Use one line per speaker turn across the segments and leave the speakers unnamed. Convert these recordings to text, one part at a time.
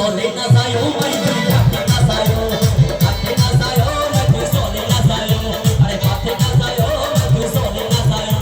sole na sayo mai tui hate na sayo mai tui sole na sayo are hate na sayo mai tui sole na sayo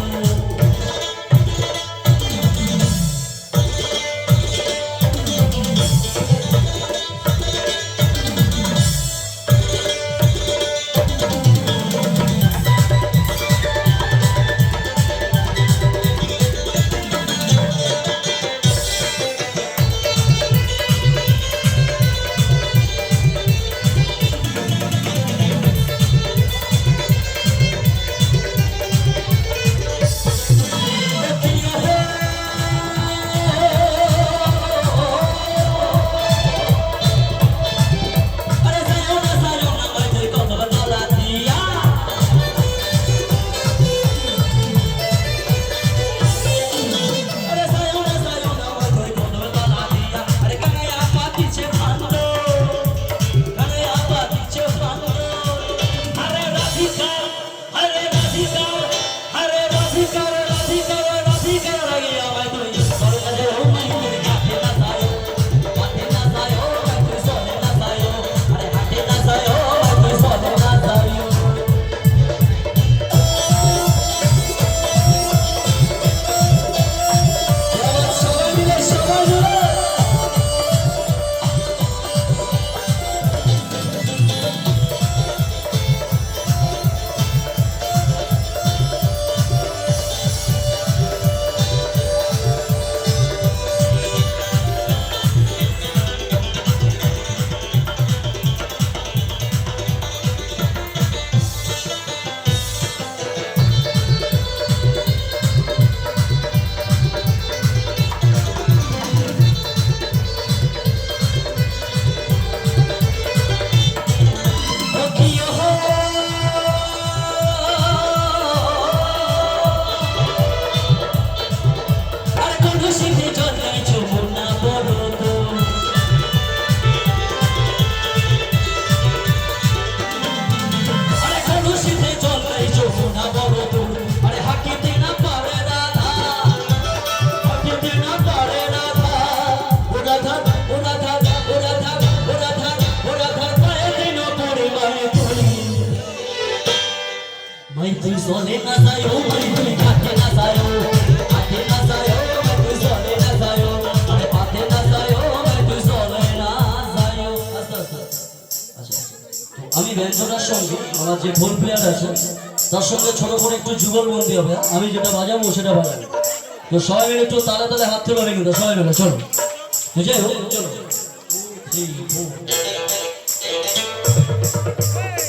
mai tui sole na sayo mai tui hate na sayo mai tui sole na sayo are hate na sayo mai tui sole na sayo আচ্ছা তো আমি ব্যঞ্জনার সঙ্গে আমার যে ঢোল player আছে তার সঙ্গে ছোট করে একটু যুগলবন্দি হবে আমি যেটা বাজাবো সেটা বাজাবো তো সবাই মিলে একটু তালে তালে হাত তুলে কিন্তু সবাই মিলে চলো বুঝাই হোক চলো 3 4